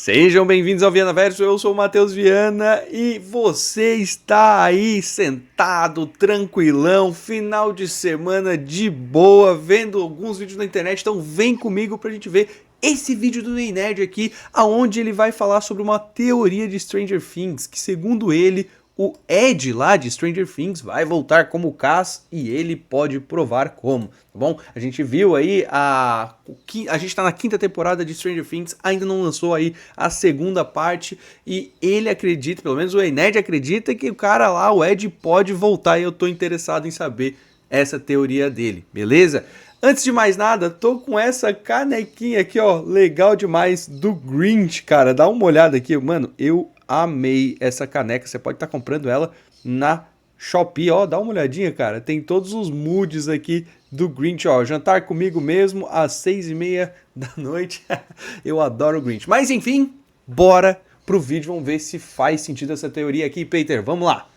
Sejam bem-vindos ao Vianaverso, eu sou o Matheus Viana e você está aí sentado, tranquilão, final de semana de boa, vendo alguns vídeos na internet, então vem comigo pra gente ver esse vídeo do Ney Nerd aqui, aonde ele vai falar sobre uma teoria de Stranger Things, que segundo ele, o Ed lá de Stranger Things vai voltar como Cass e ele pode provar como, tá bom? A gente viu aí a gente tá na quinta temporada de Stranger Things, ainda não lançou aí a segunda parte e ele acredita, pelo menos o Ney Nerd acredita que o cara lá, o Ed, pode voltar e eu tô interessado em saber essa teoria dele, beleza? Antes de mais nada, tô com essa canequinha aqui, ó, legal demais, do Grinch, cara, dá uma olhada aqui, mano, eu amei essa caneca, você pode estar comprando ela na Shopee, ó, dá uma olhadinha, cara, tem todos os moods aqui do Grinch, ó, jantar comigo mesmo às 6h30 da noite, eu adoro o Grinch, mas enfim, bora pro vídeo, vamos ver se faz sentido essa teoria aqui, Peter, vamos lá.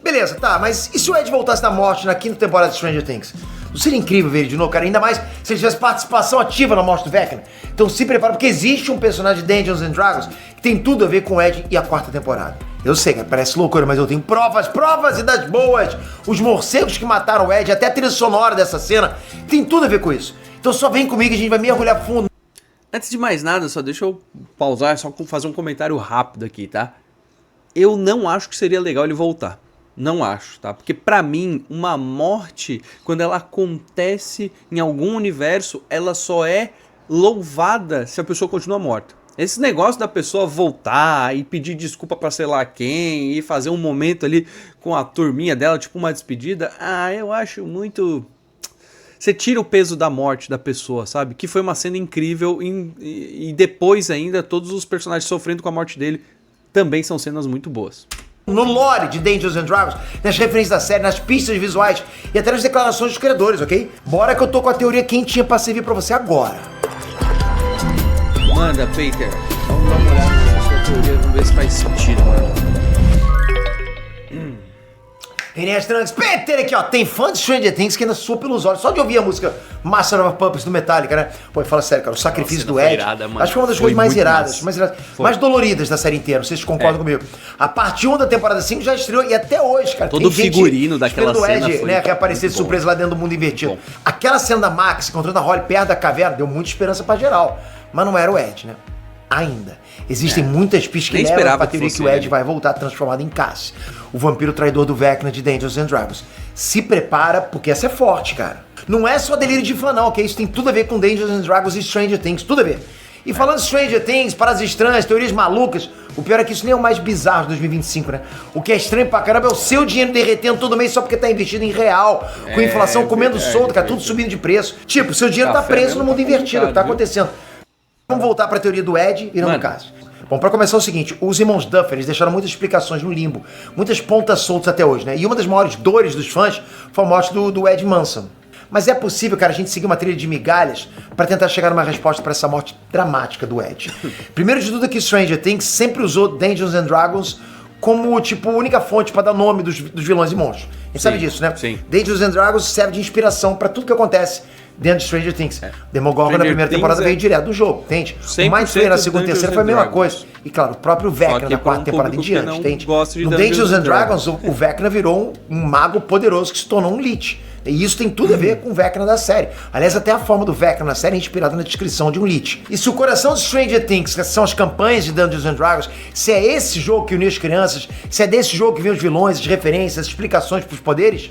Beleza, tá, mas e se o Ed voltasse da morte na quinta temporada de Stranger Things? Não seria incrível ver ele de novo, cara? Ainda mais se ele tivesse participação ativa na morte do Vecna. Então se prepara, porque existe um personagem de Dungeons and Dragons que tem tudo a ver com o Ed e a quarta temporada. Eu sei, cara, parece loucura, mas eu tenho provas e das boas. Os morcegos que mataram o Ed, até a trilha sonora dessa cena, tem tudo a ver com isso. Então só vem comigo e a gente vai mergulhar fundo. Antes de mais nada, só deixa eu pausar, só fazer um comentário rápido aqui, tá? Eu não acho que seria legal ele voltar. Não acho, tá? Porque pra mim, uma morte, quando ela acontece em algum universo, ela só é louvada se a pessoa continua morta. Esse negócio da pessoa voltar e pedir desculpa pra sei lá quem e fazer um momento ali com a turminha dela, tipo uma despedida, eu acho muito... Você tira o peso da morte da pessoa, sabe? Que foi uma cena incrível e depois ainda todos os personagens sofrendo com a morte dele também são cenas muito boas. No lore de Dungeons and Dragons, nas referências da série, nas pistas visuais e até nas declarações dos criadores, ok? Bora que eu tô com a teoria quentinha pra servir pra você agora. Manda, Peter. Vamos dar uma olhada nessa sua teoria, vamos ver se faz sentido, mano. Inês Trunks, Peter aqui, ó, tem fã de Stranger Things que ainda soa pelos olhos, só de ouvir a música Master of Puppets do Metallica, né? Pô, fala sério, cara, o sacrifício do Ed, irada, acho que foi uma das coisas mais iradas, mais doloridas da série inteira, vocês concordam comigo? A parte 1 da temporada 5 já estreou e até hoje, cara, todo o figurino daquela cena Ed, né, reaparecer de surpresa lá dentro do mundo invertido. Aquela cena da Max encontrando a Holly perto da caverna deu muita esperança pra geral, mas não era o Ed, né? Ainda. Existem muitas pistas que levam pra teoria que o Ed vai voltar transformado em Cass, o vampiro traidor do Vecna de Dungeons and Dragons. Se prepara, porque essa é forte, cara. Não é só delírio de fã, não, ok? Isso tem tudo a ver com Dungeons and Dragons e Stranger Things, tudo a ver. E falando de Stranger Things, paradas estranhas, teorias malucas, o pior é que isso nem é o mais bizarro de 2025, né? O que é estranho pra caramba é o seu dinheiro derretendo todo mês só porque tá investido em real, com inflação comendo solto, cara, tudo subindo de preço. Tipo, seu dinheiro tá preso no mundo invertido, é o que tá acontecendo. Vamos voltar pra teoria do Ed, virando Cass. Bom, pra começar é o seguinte, os irmãos Duffer, eles deixaram muitas explicações no limbo, muitas pontas soltas até hoje, né? E uma das maiores dores dos fãs foi a morte do Ed Manson. Mas é possível, cara, a gente seguir uma trilha de migalhas pra tentar chegar numa resposta pra essa morte dramática do Ed. Primeiro de tudo é que Stranger Things sempre usou Dungeons and Dragons como, tipo, única fonte pra dar nome dos vilões e monstros. A gente sabe disso, né? Sim. Dungeons and Dragons serve de inspiração pra tudo que acontece dentro de Stranger Things. Demogorgon na primeira temporada veio direto do jogo, entende? O Mind Flayer na segunda e terceira foi a mesma coisa. E claro, o próprio Vecna na quarta temporada em diante, entende? No Dungeons and Dragons, o Vecna virou um mago poderoso que se tornou um Lich. E isso tem tudo a ver com o Vecna da série. Aliás, até a forma do Vecna na série é inspirada na descrição de um Lich. E se o coração de Stranger Things, que são as campanhas de Dungeons and Dragons, se é esse jogo que uniu as crianças, se é desse jogo que vem os vilões, as referências, as explicações pros poderes,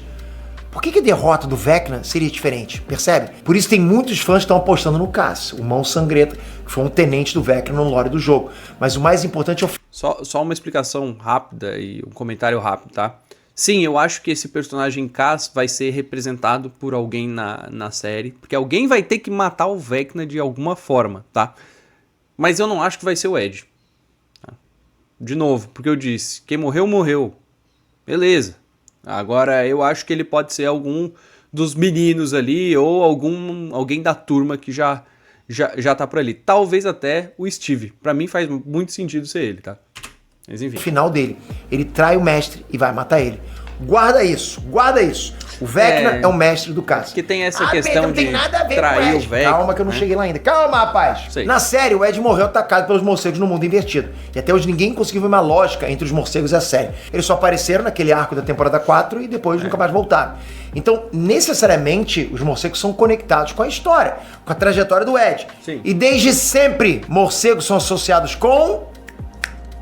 por que a derrota do Vecna seria diferente? Percebe? Por isso tem muitos fãs que estão apostando no Cass, o Mão Sangrenta, que foi um tenente do Vecna no lore do jogo. Mas o mais importante é o... Só uma explicação rápida e um comentário rápido, tá? Sim, eu acho que esse personagem Cass vai ser representado por alguém na série, porque alguém vai ter que matar o Vecna de alguma forma, tá? Mas eu não acho que vai ser o Ed. Tá? De novo, porque eu disse, quem morreu, morreu. Beleza. Agora, eu acho que ele pode ser algum dos meninos ali ou alguém da turma que já tá por ali. Talvez até o Steve. Pra mim faz muito sentido ser ele, tá? Mas enfim. O final dele, ele trai o mestre e vai matar ele. Guarda isso, guarda isso. O Vecna é o mestre do Cass. Que tem essa questão de trair o Vecna. Calma que eu não cheguei lá ainda. Calma, rapaz. Sei. Na série, o Ed morreu atacado pelos morcegos no mundo invertido. E até hoje ninguém conseguiu ver uma lógica entre os morcegos e a série. Eles só apareceram naquele arco da temporada 4 e depois nunca mais voltaram. Então, necessariamente, os morcegos são conectados com a história, com a trajetória do Ed. Sim. E desde sempre, morcegos são associados com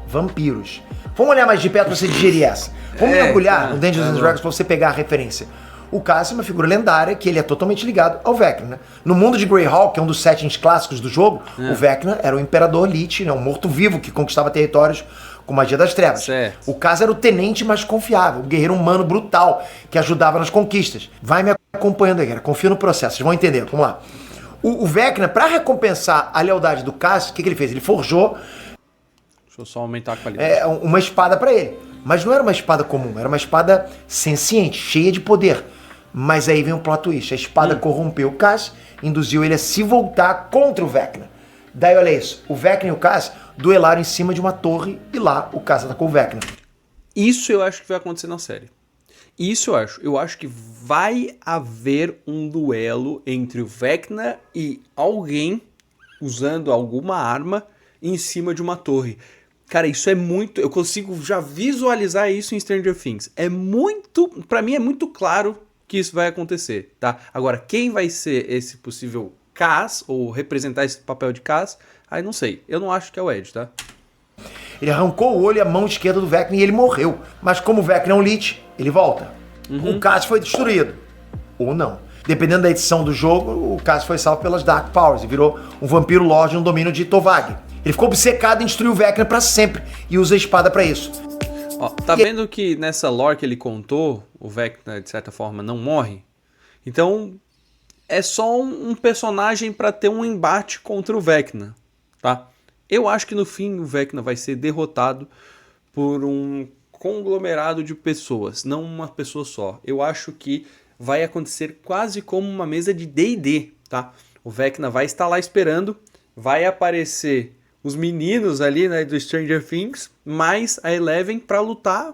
vampiros. Vamos olhar mais de perto pra você digerir essa. Vamos mergulhar no Dungeons and Dragons pra você pegar a referência. O Cass é uma figura lendária que ele é totalmente ligado ao Vecna, né? No mundo de Greyhawk, que é um dos settings clássicos do jogo, o Vecna era o Imperador Lich, né? Um morto-vivo que conquistava territórios com magia das trevas. Certo. O Cass era o tenente mais confiável, o guerreiro humano brutal, que ajudava nas conquistas. Vai me acompanhando aí, cara. Confia no processo, vocês vão entender. Vamos lá. O Vecna, pra recompensar a lealdade do Cass, o que ele fez? Ele forjou Deixa eu só aumentar a qualidade. uma espada pra ele. Mas não era uma espada comum, era uma espada senciente, cheia de poder. Mas aí vem o plot twist. A espada corrompeu o Cass, induziu ele a se voltar contra o Vecna. Daí olha isso, o Vecna e o Cass duelaram em cima de uma torre e lá o Cass atacou o Vecna. Isso eu acho que vai acontecer na série. Isso eu acho. Eu acho que vai haver um duelo entre o Vecna e alguém usando alguma arma em cima de uma torre. Cara, isso é muito... Eu consigo já visualizar isso em Stranger Things. Pra mim é muito claro que isso vai acontecer, tá? Agora, quem vai ser esse possível Cass, ou representar esse papel de Cass, aí não sei. Eu não acho que é o Ed, tá? Ele arrancou o olho e a mão esquerda do Vecna e ele morreu. Mas como o Vecna é um Lich, ele volta. O Cass foi destruído. Ou não. Dependendo da edição do jogo, o Cass foi salvo pelas Dark Powers e virou um vampiro lorde no domínio de Tovag. Ele ficou obcecado em destruir o Vecna pra sempre e usa a espada pra isso. Ó, tá vendo que nessa lore que ele contou, o Vecna, de certa forma, não morre? Então, é só um personagem pra ter um embate contra o Vecna, tá? Eu acho que no fim o Vecna vai ser derrotado por um conglomerado de pessoas, não uma pessoa só. Eu acho que vai acontecer quase como uma mesa de D&D, tá? O Vecna vai estar lá esperando, vai aparecer os meninos ali, né, do Stranger Things, mais a Eleven pra lutar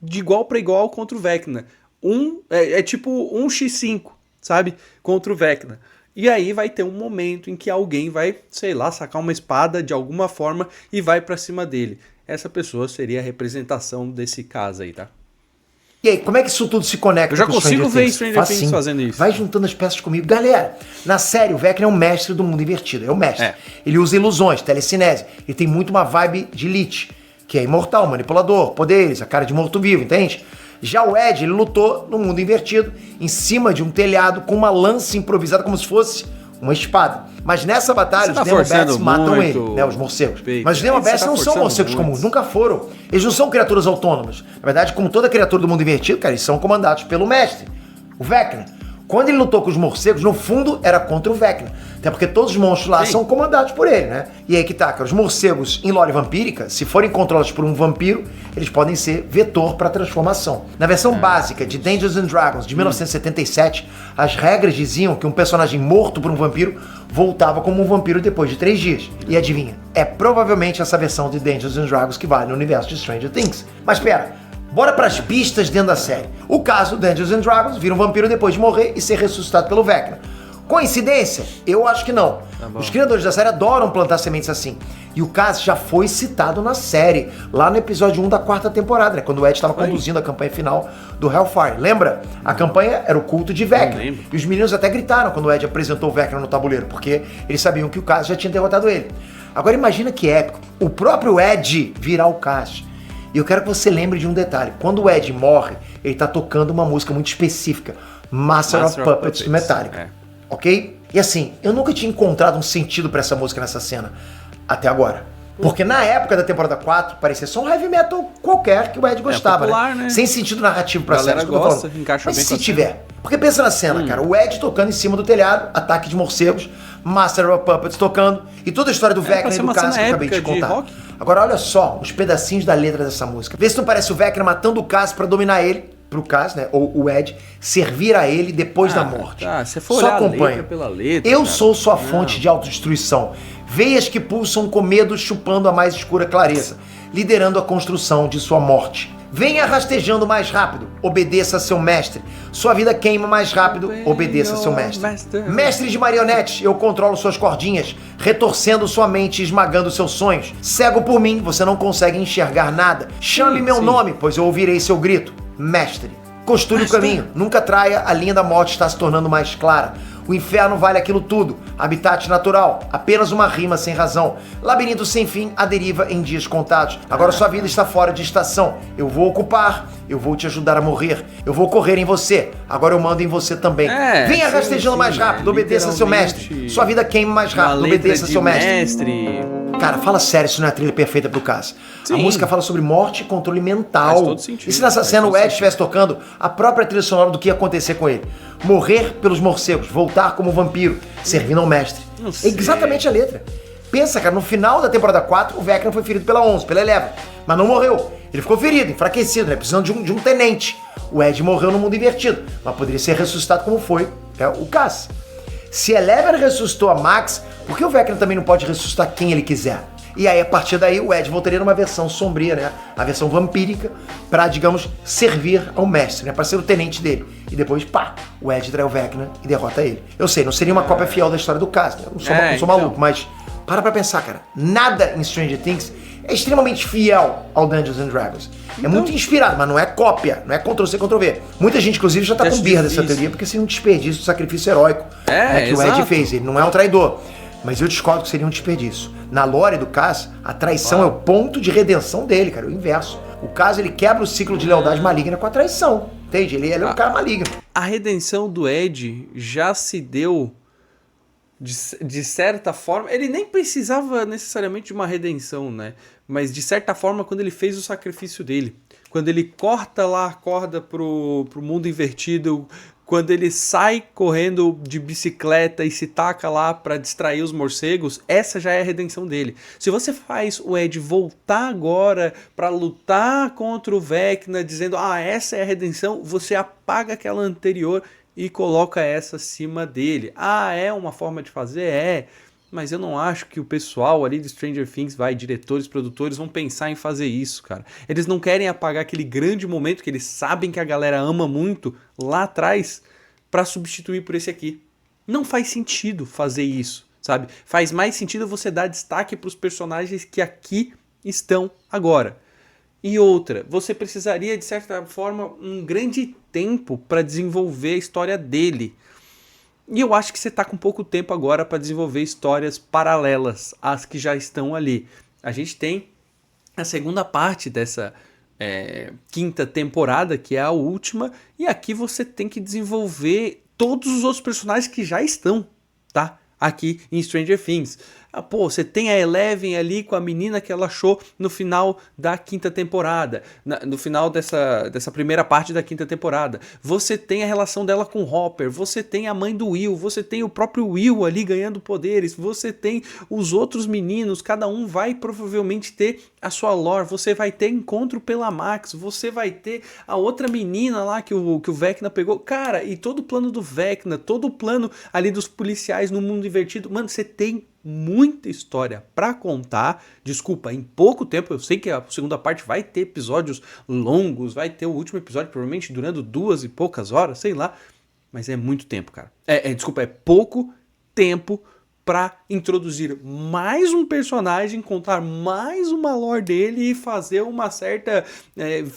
de igual para igual contra o Vecna. É tipo 1x5, sabe? Contra o Vecna. E aí vai ter um momento em que alguém vai, sei lá, sacar uma espada de alguma forma e vai pra cima dele. Essa pessoa seria a representação desse caso aí, tá? E aí, como é que isso tudo se conecta? Eu já consigo ver Stranger Things fazendo isso. Vai juntando as peças comigo. Galera, na série, o Vecna é um mestre do mundo invertido. É o mestre. Ele usa ilusões, telecinese. Ele tem muito uma vibe de Lich, que é imortal, manipulador, poderes, a cara de morto-vivo, entende? Já o Ed, ele lutou no mundo invertido, em cima de um telhado, com uma lança improvisada, como se fosse uma espada. Mas nessa batalha, os Demobats matam ele, né, os morcegos. Mas os Demobats não são morcegos comuns, nunca foram. Eles não são criaturas autônomas. Na verdade, como toda criatura do mundo invertido, cara, eles são comandados pelo mestre, o Vecna. Quando ele lutou com os morcegos, no fundo, era contra o Vecna. Até porque todos os monstros lá são comandados por ele, né? E aí que tá, cara, os morcegos em lore vampírica, se forem controlados por um vampiro, eles podem ser vetor para transformação. Na versão básica de Dungeons and Dragons de 1977, as regras diziam que um personagem morto por um vampiro voltava como um vampiro depois de 3 dias. E adivinha? É provavelmente essa versão de Dungeons and Dragons que vale no universo de Stranger Things. Mas pera, bora pras pistas dentro da série. O caso, Dungeons and Dragons vira um vampiro depois de morrer e ser ressuscitado pelo Vecna. Coincidência? Eu acho que não. Os criadores da série adoram plantar sementes assim. E o caso já foi citado na série, lá no episódio 1 da 4ª temporada, né? Quando o Ed estava conduzindo a campanha final do Hellfire. Lembra? A campanha era o culto de Vecna. E os meninos até gritaram quando o Ed apresentou o Vecna no tabuleiro, porque eles sabiam que o Cass já tinha derrotado ele. Agora imagina que épico. O próprio Ed virar o Cass. E eu quero que você lembre de um detalhe. Quando o Ed morre, ele tá tocando uma música muito específica. Master of Puppets do Metallica. Ok? E assim, eu nunca tinha encontrado um sentido pra essa música nessa cena. Até agora. Porque na época da temporada 4, parecia só um heavy metal qualquer que o Ed gostava, popular, né? Sem sentido narrativo pra série. Gosta, encaixa mas bem se tiver. Porque pensa na cena, cara. O Ed tocando em cima do telhado, ataque de morcegos, Master of Puppets tocando, e toda a história do Vecna e do Cass que eu acabei de contar. Agora olha só os pedacinhos da letra dessa música. Vê se não parece o Vecna matando o Cass pra dominar ele, pro Cass, né, ou o Ed, servir a ele depois da morte. Tá, você for olhar a letra pela letra, eu sou sua fonte de autodestruição. Veias que pulsam com medo chupando a mais escura clareza, liderando a construção de sua morte. Venha rastejando mais rápido, obedeça seu mestre. Sua vida queima mais rápido, obedeça seu mestre. Mestre de marionetes, eu controlo suas cordinhas, retorcendo sua mente e esmagando seus sonhos. Cego por mim, você não consegue enxergar nada. Chame meu nome, pois eu ouvirei seu grito. Mestre. Costure o caminho, nunca traia, a linha da morte está se tornando mais clara. O inferno vale aquilo tudo. Habitat natural, apenas uma rima sem razão. Labirinto sem fim, a deriva em dias contados. Agora sua vida está fora de estação. Eu vou ocupar, eu vou te ajudar a morrer. Eu vou correr em você, agora eu mando em você também. Venha rastejando mais rápido, obedeça seu mestre. Sua vida queima mais rápido, obedeça seu mestre. Cara, fala sério, isso não é a trilha perfeita pro caso. Sim. A música fala sobre morte e controle mental. Faz todo sentido. E se nessa cena o Ed estivesse tocando a própria trilha sonora do que ia acontecer com ele? Morrer pelos morcegos, voltar como vampiro, servindo ao mestre. É exatamente a letra. Pensa, cara, no final da temporada 4, o Vecna foi ferido pela 11, pela Eleven, mas não morreu. Ele ficou ferido, enfraquecido, né? Precisando de um tenente. O Ed morreu no mundo invertido, mas poderia ser ressuscitado como foi o Cass. Se Eleven ressuscitou a Max, por que o Vecna também não pode ressuscitar quem ele quiser? E aí, a partir daí, o Ed voltaria numa versão sombria, né? A versão vampírica, pra, digamos, servir ao mestre, né? Pra ser o tenente dele. E depois, pá, o Ed trai o Vecna e derrota ele. Eu sei, não seria uma cópia fiel da história do caso, né? Eu não sou maluco, mas para pra pensar, cara. Nada em Stranger Things é extremamente fiel ao Dungeons and Dragons. É muito inspirado, mas não é cópia, não é Ctrl-C, Ctrl-V. Muita gente, inclusive, já tá com birra dessa teoria, porque seria um desperdício do sacrifício heróico que o Ed fez. Ele não é um traidor. Mas eu discordo que seria um desperdício. Na lore do Cass, a traição é o ponto de redenção dele, cara, o inverso. O Cass, ele quebra o ciclo de lealdade maligna com a traição, entende? Ele é um cara maligno. A redenção do Ed já se deu de certa forma. Ele nem precisava necessariamente de uma redenção, né? Mas de certa forma, quando ele fez o sacrifício dele, quando ele corta lá a corda pro mundo invertido, quando ele sai correndo de bicicleta e se taca lá pra distrair os morcegos, essa já é a redenção dele. Se você faz o Ed voltar agora pra lutar contra o Vecna, dizendo, essa é a redenção, você apaga aquela anterior e coloca essa acima dele. É uma forma de fazer? Mas eu não acho que o pessoal ali de Stranger Things, diretores, produtores, vão pensar em fazer isso, cara. Eles não querem apagar aquele grande momento que eles sabem que a galera ama muito lá atrás pra substituir por esse aqui. Não faz sentido fazer isso, sabe? Faz mais sentido você dar destaque pros personagens que aqui estão agora. E outra, você precisaria, de certa forma, um grande tempo pra desenvolver a história dele. E eu acho que você tá com pouco tempo agora para desenvolver histórias paralelas às que já estão ali. A gente tem a segunda parte dessa quinta temporada, que é a última, e aqui você tem que desenvolver todos os outros personagens que já estão, tá? Aqui em Stranger Things. Você tem a Eleven ali com a menina que ela achou no final da quinta temporada, no final dessa primeira parte da quinta temporada. Você tem a relação dela com o Hopper, você tem a mãe do Will, você tem o próprio Will ali ganhando poderes, você tem os outros meninos, cada um vai provavelmente ter a sua lore, você vai ter encontro pela Max, você vai ter a outra menina lá que o Vecna pegou. Cara, e todo o plano do Vecna, todo o plano ali dos policiais no mundo invertido, mano, você tem muita história pra contar, desculpa, em pouco tempo. Eu sei que a segunda parte vai ter episódios longos, vai ter o último episódio provavelmente durando 2 e poucas horas, sei lá, mas é muito tempo, cara. Desculpa, é pouco tempo pra introduzir mais um personagem, contar mais uma lore dele e fazer uma certa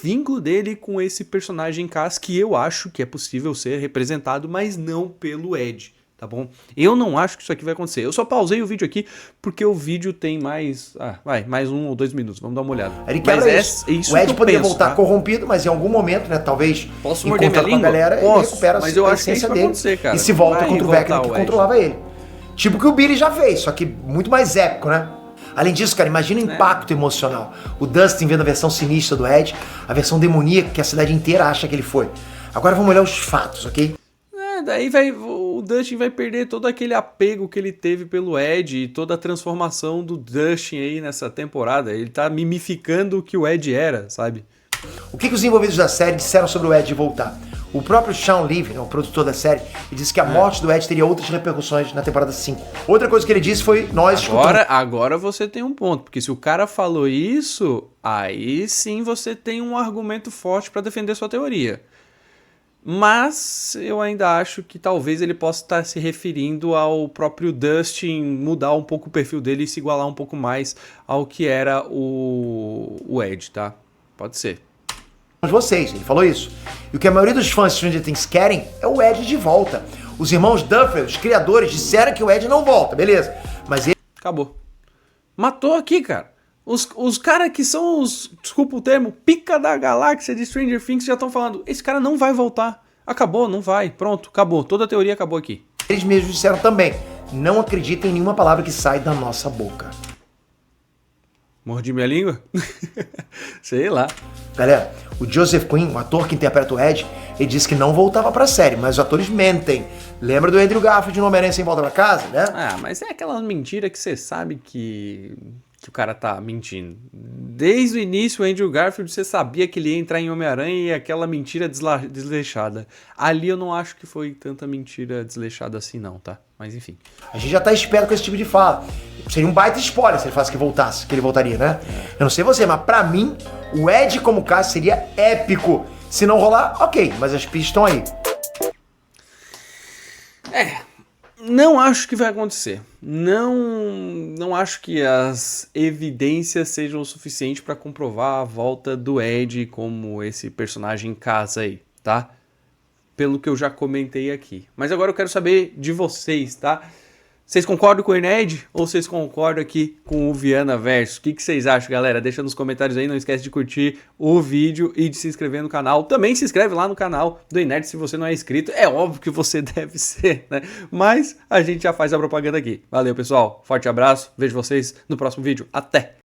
vínculo dele com esse personagem Cass, que eu acho que é possível ser representado, mas não pelo Ed. Tá bom? Eu não acho que isso aqui vai acontecer. Eu só pausei o vídeo aqui porque o vídeo tem mais 1 ou 2 minutos. Vamos dar uma olhada. Ele quebra isso. O Ed poderia voltar corrompido, mas em algum momento, né? Talvez posso morder minha língua? Com a galera, ele recupera mas eu acho que isso vai acontecer, cara. E se volta contra o Vecna que controlava ele. Tipo o que o Billy já fez, só que muito mais épico, né? Além disso, cara, imagina o impacto emocional. O Dustin vendo a versão sinistra do Ed, a versão demoníaca que a cidade inteira acha que ele foi. Agora vamos olhar os fatos, ok? Daí o Dustin vai perder todo aquele apego que ele teve pelo Ed e toda a transformação do Dustin aí nessa temporada. Ele tá mimificando o que o Ed era, sabe? O que os envolvidos da série disseram sobre o Ed voltar? O próprio Sean Levy, o produtor da série, ele disse que a morte do Ed teria outras repercussões na temporada 5. Outra coisa que ele disse foi, Agora você tem um ponto, porque se o cara falou isso, aí sim você tem um argumento forte pra defender sua teoria. Mas eu ainda acho que talvez ele possa estar se referindo ao próprio Dustin mudar um pouco o perfil dele e se igualar um pouco mais ao que era o Ed, tá? Pode ser. Vocês, ele falou isso. E o que a maioria dos fãs de Stranger Things querem é o Ed de volta. Os irmãos Duffer, os criadores, disseram que o Ed não volta, beleza. Mas ele... Acabou. Matou aqui, cara. Os caras que são os, desculpa o termo, pica da galáxia de Stranger Things já estão falando, esse cara não vai voltar. Acabou, não vai. Pronto, acabou. Toda a teoria acabou aqui. Eles mesmos disseram também, não acreditem em nenhuma palavra que sai da nossa boca. Mordi minha língua? Sei lá. Galera, o Joseph Quinn, o ator que interpreta o Ed, ele disse que não voltava pra série, mas os atores mentem. Lembra do Andrew Garfield no Homem-Aranha Sem Volta Pra Casa, né? Ah, mas é aquela mentira que você sabe que o cara tá mentindo. Desde o início, o Andrew Garfield, você sabia que ele ia entrar em Homem-Aranha e aquela mentira desleixada. Ali eu não acho que foi tanta mentira desleixada assim não, tá? Mas enfim. A gente já tá esperto com esse tipo de fala. Seria um baita spoiler se ele falasse que voltasse, que ele voltaria, né? Eu não sei você, mas pra mim, o Ed como caso seria épico. Se não rolar, ok, mas as pistas estão aí. Não acho que vai acontecer. Não acho que as evidências sejam o suficiente pra comprovar a volta do Ed como esse personagem em casa aí, tá? Pelo que eu já comentei aqui. Mas agora eu quero saber de vocês, tá? Vocês concordam com o Ned ou vocês concordam aqui com o Viana Verso? O que vocês acham, galera? Deixa nos comentários aí, não esquece de curtir o vídeo e de se inscrever no canal. Também se inscreve lá no canal do Nerd se você não é inscrito. É óbvio que você deve ser, né? Mas a gente já faz a propaganda aqui. Valeu, pessoal. Forte abraço. Vejo vocês no próximo vídeo. Até!